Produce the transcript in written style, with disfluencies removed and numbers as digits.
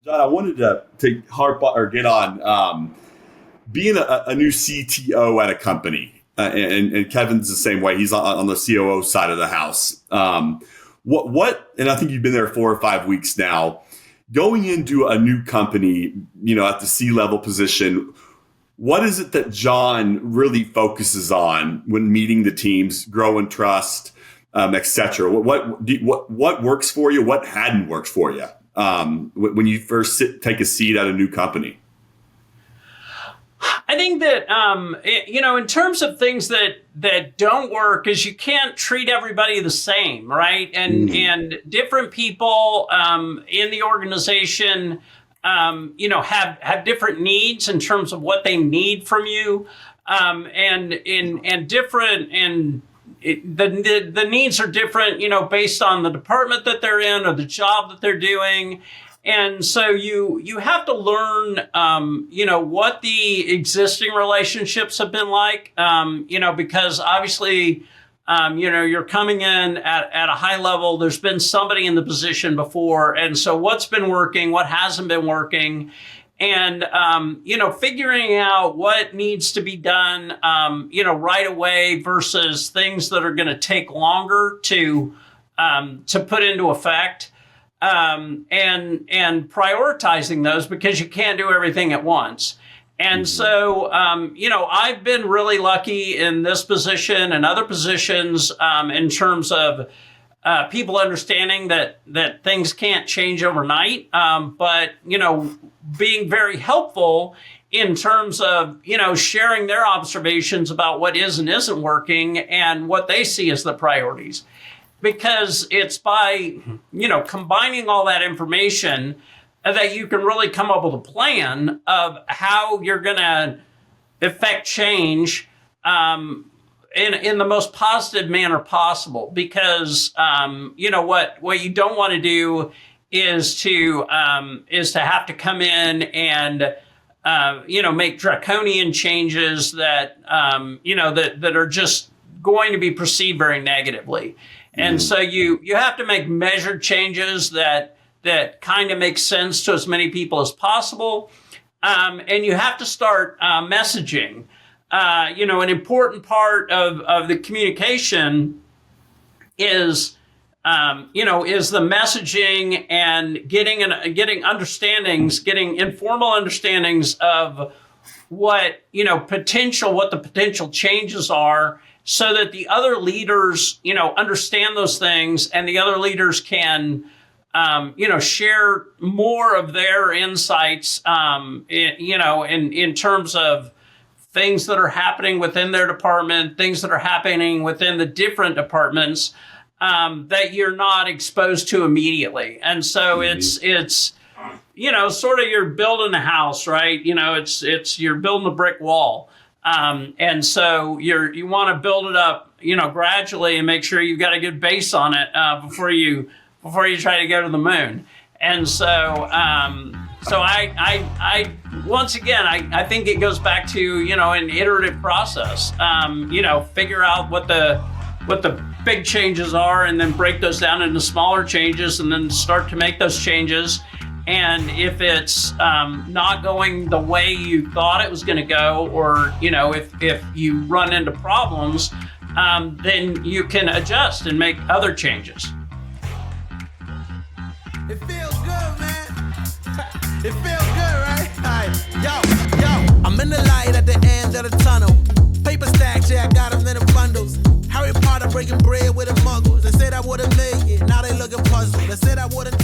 John, I wanted to harp on, or get on being a new CTO at a company, and Kevin's the same way. He's on the COO side of the house. What? And I think you've been there 4 or 5 weeks now. Going into a new company, at the C-level position, what is it that John really focuses on when meeting the teams, growing trust, et cetera? What works for you? What hadn't worked for you when you first take a seat at a new company? I think that, in terms of things that don't work, is you can't treat everybody the same, right? And different people in the organization, have different needs in terms of what they need from you, the needs are different, based on the department that they're in or the job that they're doing. And so you have to learn, what the existing relationships have been like, because obviously, you're coming in at a high level. There's been somebody in the position before. And so what's been working, what hasn't been working, and, figuring out what needs to be done, right away versus things that are going to take longer to put into effect. And prioritizing those, because you can't do everything at once. And so, I've been really lucky in this position and other positions in terms of people understanding that things can't change overnight, but, being very helpful in terms of, sharing their observations about what is and isn't working and what they see as the priorities. Because it's by, combining all that information that you can really come up with a plan of how you're going to affect change in the most positive manner possible. Because, what you don't want to do is to have to come in and, make draconian changes that, that are just going to be perceived very negatively. And so you have to make measured changes that kind of make sense to as many people as possible. And you have to start messaging. An important part of the communication is the messaging and getting understandings, getting informal understandings of what the potential changes are, so that the other leaders, understand those things, and the other leaders can, share more of their insights, in terms of things that are happening within their department, things that are happening within the different departments, that you're not exposed to immediately. And so it's sort of you're building a house, right? You're building a brick wall. And so you want to build it up, gradually, and make sure you've got a good base on it, before you try to go to the moon. And so, I once again, I think it goes back to, an iterative process, figure out what the big changes are, and then break those down into smaller changes, and then start to make those changes. And if it's not going the way you thought it was going to go, or, if you run into problems, then you can adjust and make other changes. It feels good, man. It feels good, right? Yo, I'm in the light at the end of the tunnel. Paper stacks, yeah, I got them in the bundles. Harry Potter breaking bread with the muggles. They said I would've made it, now they looking puzzled. They said I would've